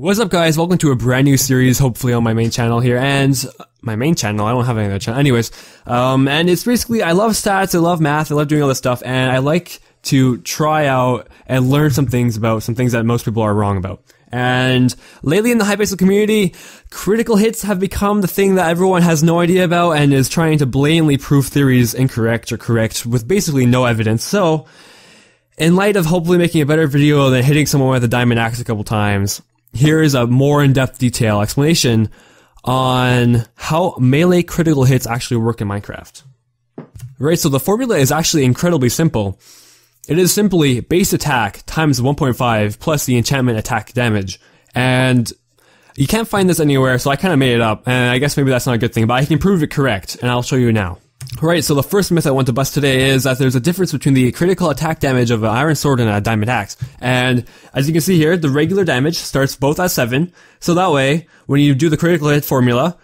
What's up, guys? Welcome to a brand new series, hopefully on my main channel here. And my main channel, I don't have any other channel. Anyways, and it's basically, I love stats, I love math, I love doing all this stuff, and I like to try out and learn some things about some things that most people are wrong about. And lately in the Hypixel community, critical hits have become the thing that everyone has no idea about and is trying to blatantly prove theories incorrect or correct with basically no evidence. So, in light of hopefully making a better video than hitting someone with a diamond axe a couple times, here is a more in-depth detail explanation on how melee critical hits actually work in Minecraft. Right, so the formula is actually incredibly simple. It is simply base attack times 1.5 plus the enchantment attack damage. And you can't find this anywhere, so I kind of made it up. And I guess maybe that's not a good thing, but I can prove it correct, and I'll show you now. Right, so the first myth I want to bust today is that there's a difference between the critical attack damage of an iron sword and a diamond axe. And as you can see here, the regular damage starts both at 7, so that way, when you do the critical hit formula,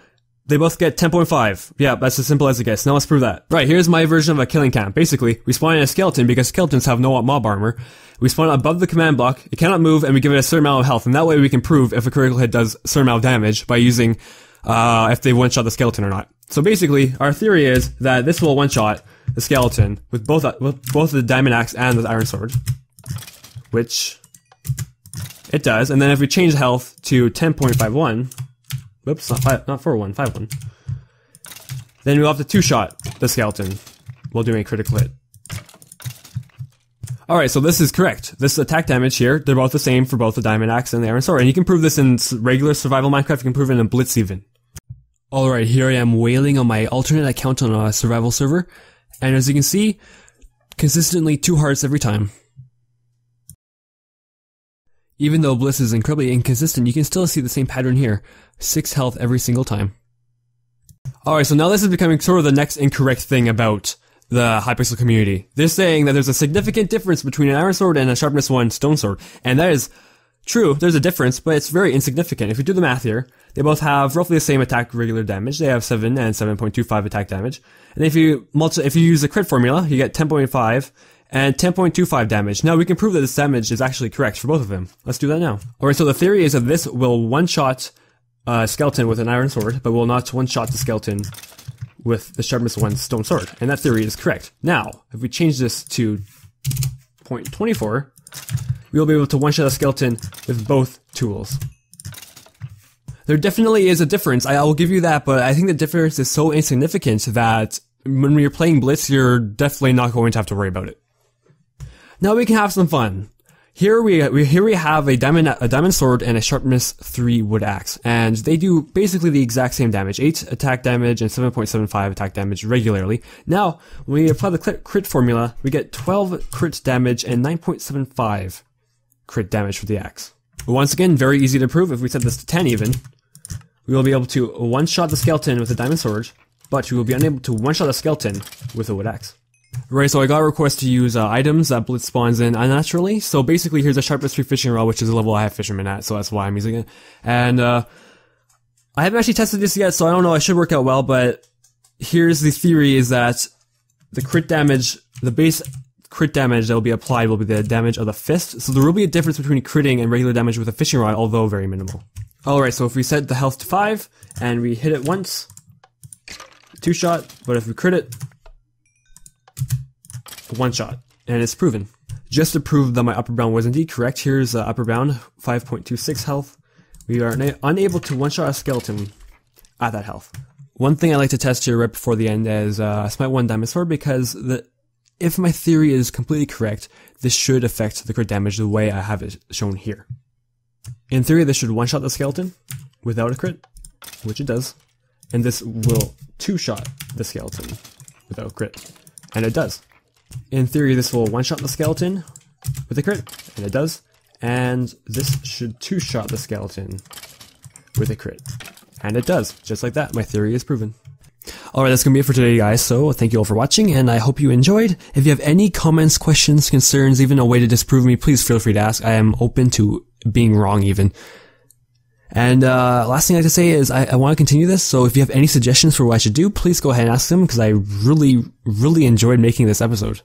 they both get 10.5. Yeah, that's as simple as it gets. Now let's prove that. Right, here's my version of a killing camp. Basically, we spawn in a skeleton because skeletons have no mob armor. We spawn above the command block, it cannot move, and we give it a certain amount of health. And that way we can prove if a critical hit does a certain amount of damage by using, if they one-shot the skeleton or not. So basically, our theory is that this will one-shot the skeleton with both the diamond axe and the iron sword. Which it does, and then if we change the health to 10.51, whoops, not 4-1, 5-1, then we'll have to two-shot the skeleton while doing a critical hit. Alright, so this is correct. This attack damage here, they're both the same for both the diamond axe and the iron sword, and you can prove this in regular survival Minecraft, you can prove it in Blitz even. Alright, here I am wailing on my alternate account on a survival server, and as you can see, consistently 2 hearts every time. Even though Bliss is incredibly inconsistent, you can still see the same pattern here. 6 health every single time. Alright, so now this is becoming sort of the next incorrect thing about the Hypixel community. They're saying that there's a significant difference between an iron sword and a sharpness 1 stone sword, and that is true, there's a difference, but it's very insignificant. If you do the math here, they both have roughly the same attack regular damage. They have 7 and 7.25 attack damage. And if you use the crit formula, you get 10.5 and 10.25 damage. Now we can prove that this damage is actually correct for both of them. Let's do that now. Alright, so the theory is that this will one-shot a skeleton with an iron sword, but will not one-shot the skeleton with the sharpness 1 stone sword. And that theory is correct. Now, if we change this to 0.24, we will be able to one-shot a skeleton with both tools. There definitely is a difference, I will give you that, but I think the difference is so insignificant that when you're playing Blitz, you're definitely not going to have to worry about it. Now we can have some fun. Here we have a diamond sword and a sharpness 3 wood axe, and they do basically the exact same damage, 8 attack damage and 7.75 attack damage regularly. Now, when we apply the crit formula, we get 12 crit damage and 9.75 crit damage for the axe. But once again, very easy to prove. If we set this to 10 even, we will be able to one-shot the skeleton with a diamond sword, but we will be unable to one-shot a skeleton with a wood axe. Right, so I got a request to use items that Blitz spawns in unnaturally. So basically, here's a sharpness 3 fishing rod, which is a level I have fisherman at, so that's why I'm using it. And I haven't actually tested this yet, so I don't know, it should work out well, but here's the theory is that the crit damage, the base crit damage that will be applied will be the damage of the fist. So there will be a difference between critting and regular damage with a fishing rod, although very minimal. Alright, so if we set the health to 5, and we hit it once, 2-shot, but if we crit it, 1-shot, and it's proven. Just to prove that my upper bound was indeed correct, here's upper bound, 5.26 health. We are unable to one-shot a skeleton at that health. One thing I like to test here right before the end is Smite 1 diamond sword, because if my theory is completely correct, this should affect the crit damage the way I have it shown here. In theory, this should one-shot the skeleton without a crit, which it does, and this will two-shot the skeleton without crit, and it does. In theory, this will one-shot the skeleton with a crit, and it does, and this should two-shot the skeleton with a crit, and it does. Just like that, my theory is proven. Alright, that's gonna be it for today, guys, so thank you all for watching, and I hope you enjoyed. If you have any comments, questions, concerns, even a way to disprove me, please feel free to ask. I am open to being wrong, even. And last thing I have to say is I want to continue this, so if you have any suggestions for what I should do, please go ahead and ask them, because I really enjoyed making this episode.